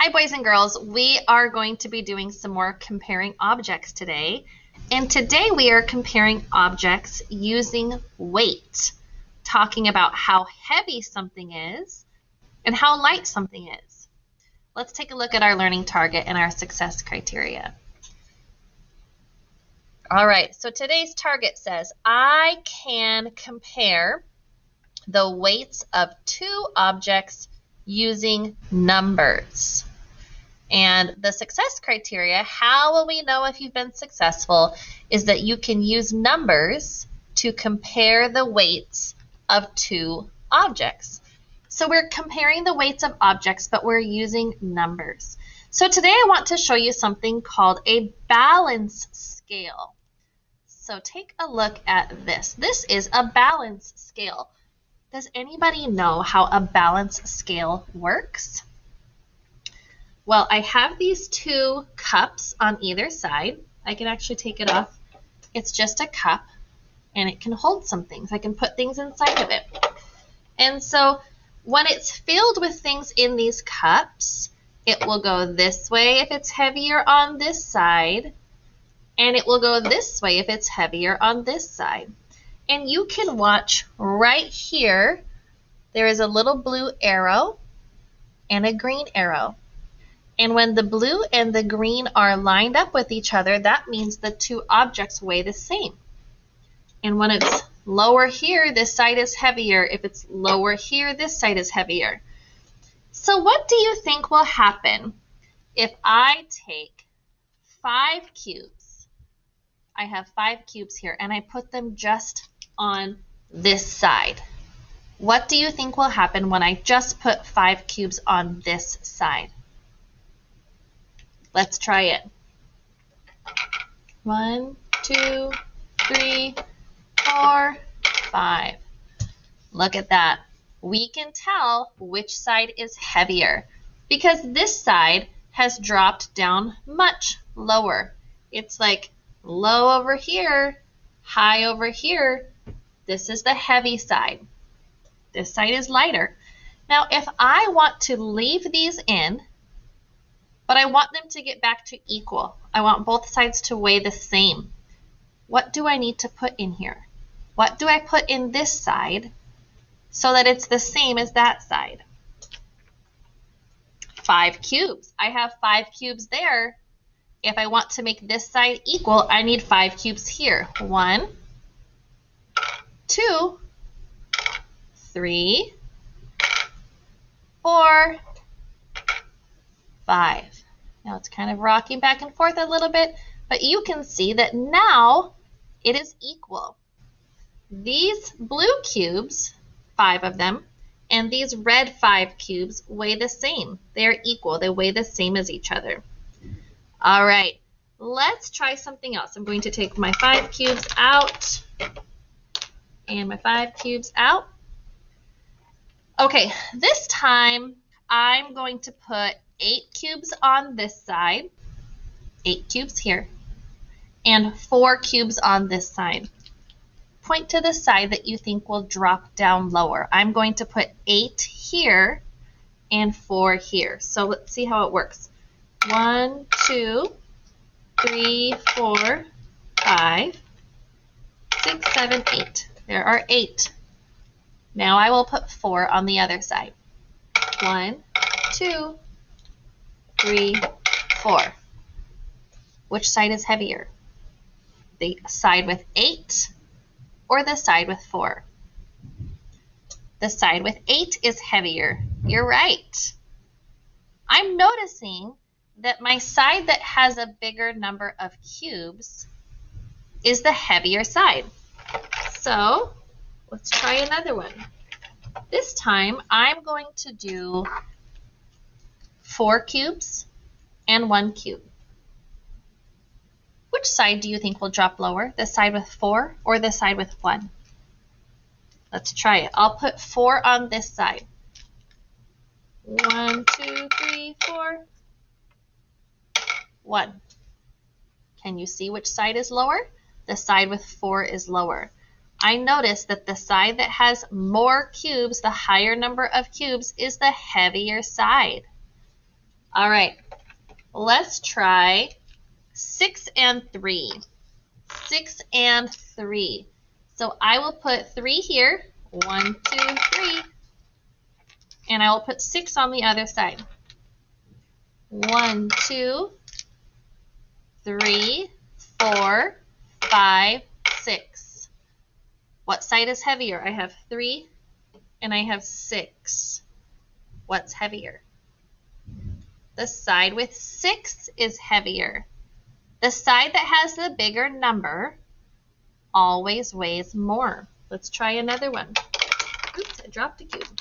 Hi, boys and girls. We are going to be doing some more comparing objects today. And today we are comparing objects using weight, talking about how heavy something is and how light something is. Let's take a look at our learning target and our success criteria. All right, so today's target says, I can compare the weights of two objects using numbers. And the success criteria, how will we know if you've been successful, is that you can use numbers to compare the weights of two objects. So we're comparing the weights of objects, but we're using numbers. So today I want to show you something called a balance scale. So take a look at this. This is a balance scale. Does anybody know how a balance scale works? Well, I have these two cups on either side. I can actually take it off. It's just a cup, and it can hold some things. I can put things inside of it. And so when it's filled with things in these cups, it will go this way if it's heavier on this side, and it will go this way if it's heavier on this side. And you can watch right here, there is a little blue arrow and a green arrow. And when the blue and the green are lined up with each other, that means the two objects weigh the same. And when it's lower here, this side is heavier. If it's lower here, this side is heavier. So what do you think will happen if I take 5 cubes? I have 5 cubes here, and I put them just on this side. What do you think will happen when I just put 5 cubes on this side? Let's try it. 1, 2, 3, 4, 5. Look at that. We can tell which side is heavier because this side has dropped down much lower. It's like low over here, high over here. This is the heavy side. This side is lighter. Now, if I want to leave these in, but I want them to get back to equal. I want both sides to weigh the same. What do I need to put in here? What do I put in this side so that it's the same as that side? 5 cubes. I have 5 cubes there. If I want to make this side equal, I need 5 cubes here. 1, 2, 3, 4, 5. Now it's kind of rocking back and forth a little bit, but you can see that now it is equal. These blue cubes, 5 of them, and these red 5 cubes weigh the same. They are equal. They weigh the same as each other. All right, let's try something else. I'm going to take my 5 cubes out and my 5 cubes out. Okay, this time I'm going to put 8 cubes on this side, 8 cubes here, and 4 cubes on this side. Point to the side that you think will drop down lower. I'm going to put 8 here and 4 here. So let's see how it works. 1, 2, 3, 4, 5, 6, 7, 8. There are 8. Now I will put 4 on the other side. 1, 2, 3, 4. Which side is heavier? The side with 8 or the side with 4? The side with 8 is heavier. You're right. I'm noticing that my side that has a bigger number of cubes is the heavier side. So let's try another one. This time I'm going to do 4 cubes and 1 cube. Which side do you think will drop lower? The side with 4 or the side with 1? Let's try it. I'll put 4 on this side. 1, 2, 3, 4. 1. Can you see which side is lower? The side with 4 is lower. I notice that the side that has more cubes, the higher number of cubes, is the heavier side. All right, let's try 6 and 3. 6 and 3. So I will put 3 here. 1, 2, 3. And I will put 6 on the other side. 1, 2, 3, 4, 5, 6. What side is heavier? I have 3 and I have 6. What's heavier? The side with 6 is heavier. The side that has the bigger number always weighs more. Let's try another one. Oops, I dropped a cube.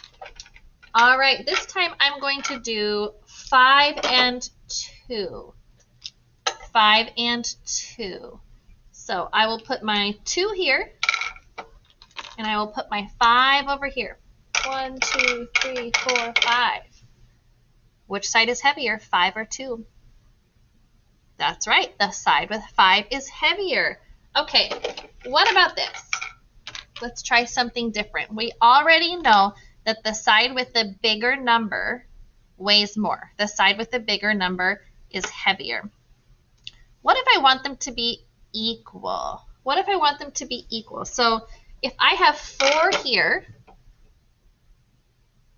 All right, this time I'm going to do 5 and 2. 5 and 2. So I will put my 2 here, and I will put my 5 over here. 1, 2, 3, 4, 5. Which side is heavier, 5 or 2? That's right, the side with 5 is heavier. Okay, what about this? Let's try something different. We already know that the side with the bigger number weighs more. The side with the bigger number is heavier. What if I want them to be equal? What if I want them to be equal? So if I have 4 here,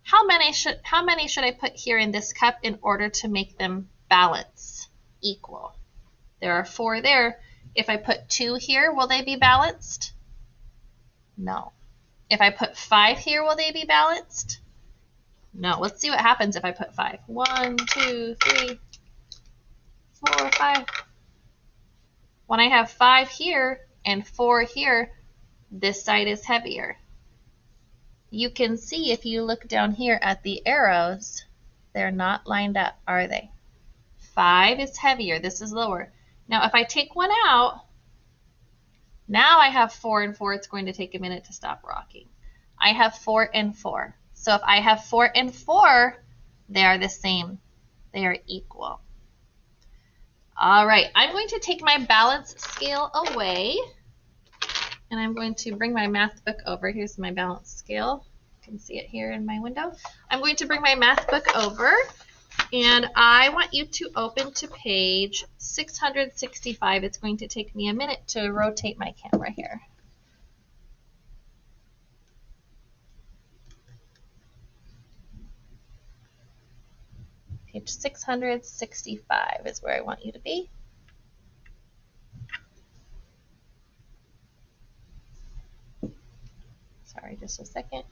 how many should I put here in this cup in order to make them balance, equal? There are 4 there. If I put 2 here, will they be balanced? No. If I put 5 here, will they be balanced? No. Let's see what happens if I put 5. 1, 2, 3, 4, 5. When I have 5 here and 4 here, this side is heavier. You can see if you look down here at the arrows, they're not lined up, are they? 5 is heavier. This is lower. Now, if I take one out, now I have 4 and 4. It's going to take a minute to stop rocking. I have 4 and 4. So if I have 4 and 4, they are the same. They are equal. All right, I'm going to take my balance scale away, and I'm going to bring my math book over. Here's my balance scale. You can see it here in my window. I'm going to bring my math book over, and I want you to open to page 665. It's going to take me a minute to rotate my camera here. Page 665 is where I want you to be. Sorry, just a second.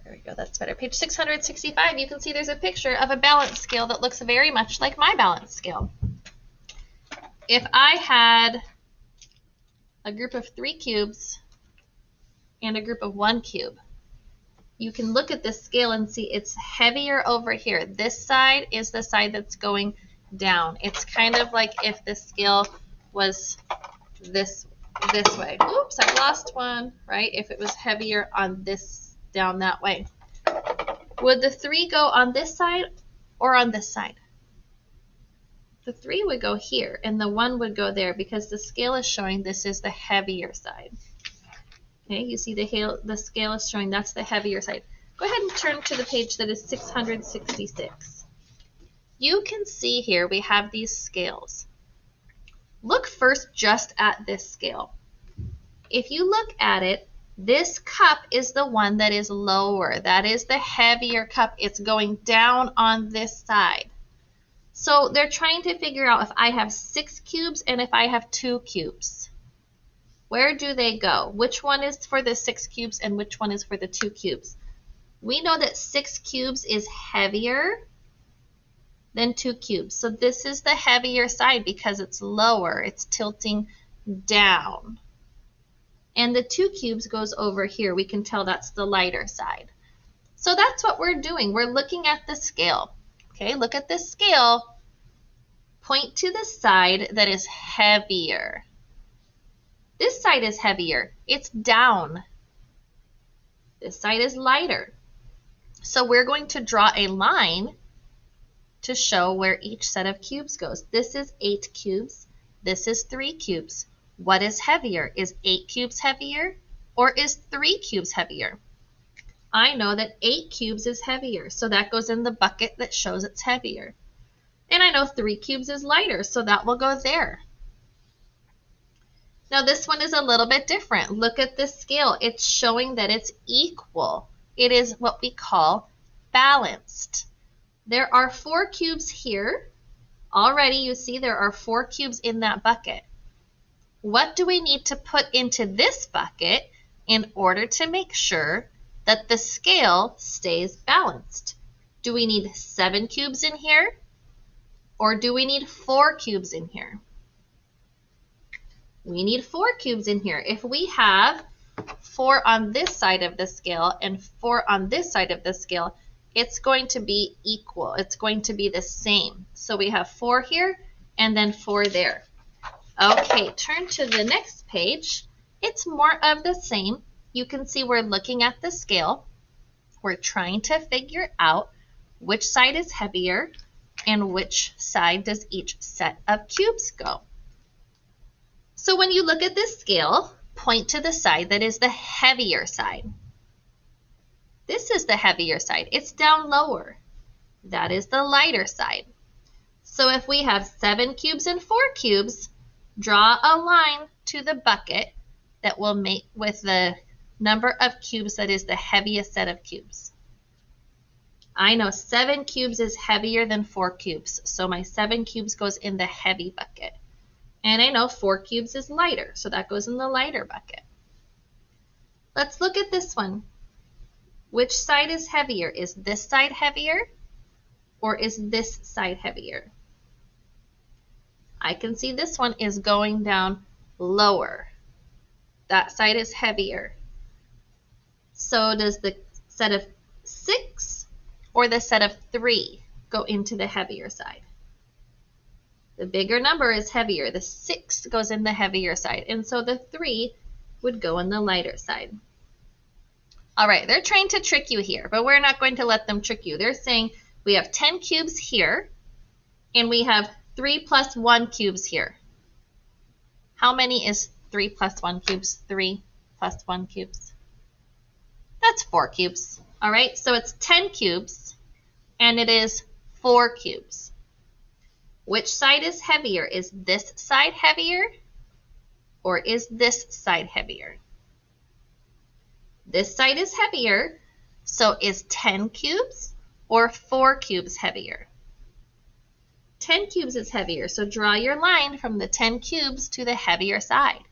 There we go, that's better. Page 665, you can see there's a picture of a balance scale that looks very much like my balance scale. If I had a group of 3 cubes and a group of 1 cube, you can look at this scale and see it's heavier over here. This side is the side that's going down. It's kind of like if the scale was this way. Oops, I lost one, right? If it was heavier on this, down that way. Would the 3 go on this side or on this side? The 3 would go here and the 1 would go there because the scale is showing this is the heavier side. Okay, you see the scale is showing that's the heavier side. Go ahead and turn to the page that is 666. You can see here we have these scales. Look first just at this scale. If you look at it, this cup is the one that is lower. That is the heavier cup. It's going down on this side. So they're trying to figure out if I have 6 cubes and if I have 2 cubes. Where do they go? Which one is for the 6 cubes and which one is for the 2 cubes? We know that 6 cubes is heavier than 2 cubes. So this is the heavier side because it's lower. It's tilting down. And the 2 cubes goes over here. We can tell that's the lighter side. So that's what we're doing. We're looking at the scale. Okay, look at this scale. Point to the side that is heavier. This side is heavier. It's down. This side is lighter. So we're going to draw a line to show where each set of cubes goes. This is 8 cubes. This is 3 cubes. What is heavier? Is 8 cubes heavier or is 3 cubes heavier? I know that 8 cubes is heavier, so that goes in the bucket that shows it's heavier. And I know 3 cubes is lighter, so that will go there. Now this one is a little bit different. Look at this scale. It's showing that it's equal. It is what we call balanced. There are 4 cubes here. Already you see there are 4 cubes in that bucket. What do we need to put into this bucket in order to make sure that the scale stays balanced? Do we need 7 cubes in here? Or do we need 4 cubes in here? We need 4 cubes in here. If we have 4 on this side of the scale and 4 on this side of the scale, it's going to be equal. It's going to be the same. So we have 4 here and then 4 there. Okay, turn to the next page. It's more of the same. You can see we're looking at the scale. We're trying to figure out which side is heavier and which side does each set of cubes go. So when you look at this scale, point to the side that is the heavier side. This is the heavier side. It's down lower. That is the lighter side. So if we have 7 cubes and 4 cubes, draw a line to the bucket that will make with the number of cubes that is the heaviest set of cubes. I know 7 cubes is heavier than 4 cubes, so my 7 cubes goes in the heavy bucket. And I know 4 cubes is lighter, so that goes in the lighter bucket. Let's look at this one. Which side is heavier? Is this side heavier or is this side heavier? I can see this one is going down lower. That side is heavier. So does the set of 6 or the set of 3 go into the heavier side? The bigger number is heavier. The 6 goes in the heavier side, and so the 3 would go in the lighter side. All right, they're trying to trick you here, but we're not going to let them trick you. They're saying we have 10 cubes here, and we have 3 plus 1 cubes here. How many is 3 plus 1 cubes? 3 plus 1 cubes. That's 4 cubes. All right, so it's 10 cubes, and it is 4 cubes. Which side is heavier? Is this side heavier or is this side heavier? This side is heavier, so is 10 cubes or 4 cubes heavier? 10 cubes is heavier, so draw your line from the 10 cubes to the heavier side.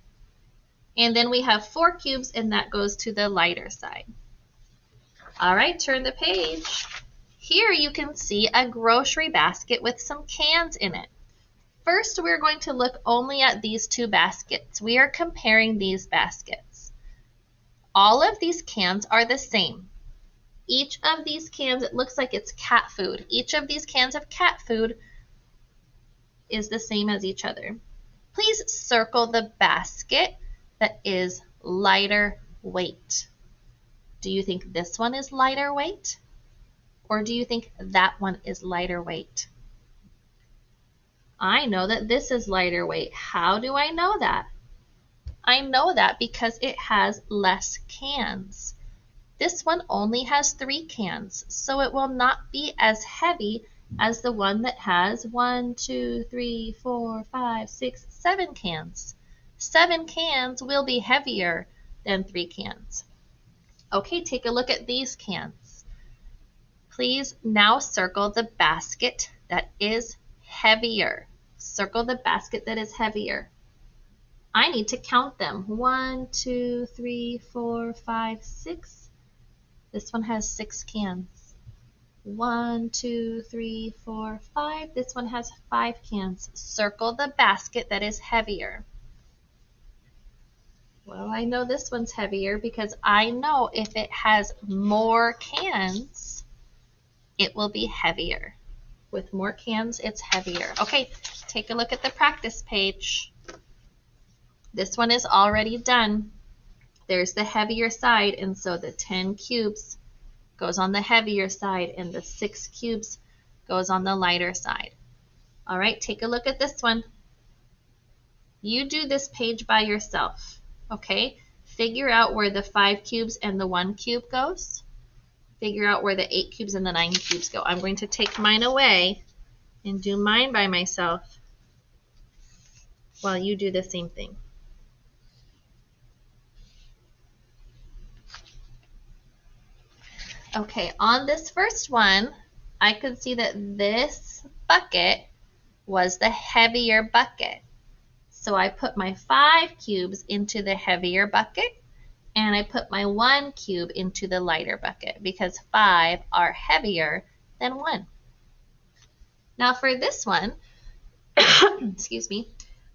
And then we have 4 cubes, and that goes to the lighter side. All right, turn the page. Here you can see a grocery basket with some cans in it. First, we're going to look only at these 2 baskets. We are comparing these baskets. All of these cans are the same. Each of these cans, it looks like it's cat food. Each of these cans of cat food is the same as each other. Please circle the basket that is lighter weight. Do you think this one is lighter weight? Or do you think that one is lighter weight? I know that this is lighter weight. How do I know that? I know that because it has less cans. This one only has 3 cans, so it will not be as heavy as the one that has 1, 2, 3, 4, 5, 6, 7 cans. 7 cans will be heavier than 3 cans. Okay, take a look at these cans. Please now circle the basket that is heavier. Circle the basket that is heavier. I need to count them. 1, 2, 3, 4, 5, 6. This one has 6 cans. 1, 2, 3, 4, 5. This one has 5 cans. Circle the basket that is heavier. Well, I know this one's heavier because I know if it has more cans, it will be heavier. With more cans, it's heavier. Okay, take a look at the practice page. This one is already done. There's the heavier side, and so the 10 cubes goes on the heavier side, and the 6 cubes goes on the lighter side. All right, take a look at this one. You do this page by yourself, okay? Figure out where the 5 cubes and the 1 cube goes. figure out where the 8 cubes and the 9 cubes go. I'm going to take mine away and do mine by myself while you do the same thing. Okay, on this first one, I could see that this bucket was the heavier bucket. So I put my 5 cubes into the heavier bucket, and I put my 1 cube into the lighter bucket because 5 are heavier than 1. Now for this one, excuse me,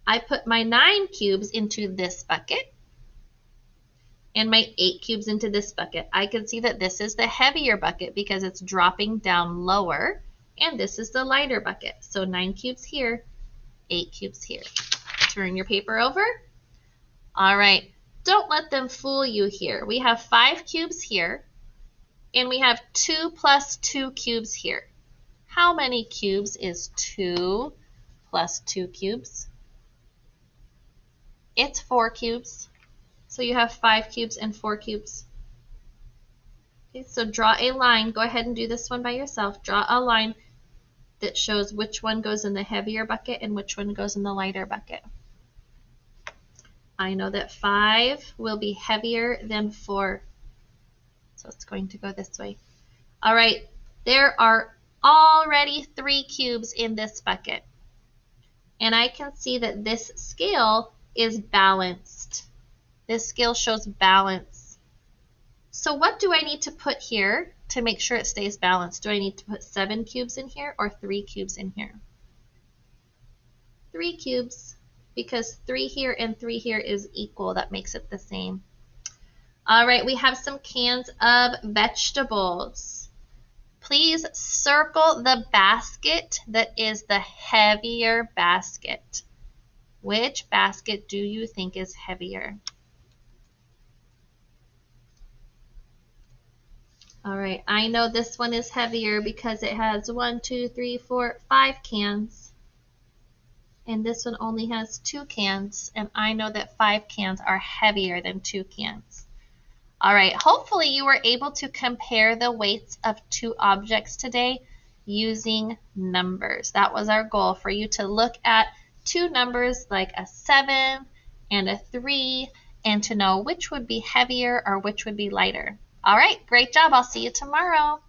I put my 9 cubes into this bucket and my 8 cubes into this bucket. I can see that this is the heavier bucket because it's dropping down lower, and this is the lighter bucket. So 9 cubes here, 8 cubes here. Turn your paper over. All right, don't let them fool you here. We have 5 cubes here, and we have 2 plus 2 cubes here. How many cubes is 2 plus 2 cubes? It's 4 cubes. So you have 5 cubes and 4 cubes. Okay, so draw a line. Go ahead and do this one by yourself. Draw a line that shows which one goes in the heavier bucket and which one goes in the lighter bucket. I know that 5 will be heavier than 4. So it's going to go this way. All right, there are already 3 cubes in this bucket. And I can see that this scale is balanced. This scale shows balance. So what do I need to put here to make sure it stays balanced? Do I need to put 7 cubes in here or 3 cubes in here? 3 cubes, because 3 here and 3 here is equal. That makes it the same. All right, we have some cans of vegetables. Please circle the basket that is the heavier basket. Which basket do you think is heavier? All right, I know this one is heavier because it has 1, 2, 3, 4, 5 cans. And this one only has 2 cans, and I know that 5 cans are heavier than 2 cans. All right, hopefully you were able to compare the weights of 2 objects today using numbers. That was our goal, for you to look at 2 numbers like a 7 and a 3 and to know which would be heavier or which would be lighter. All right, great job. I'll see you tomorrow.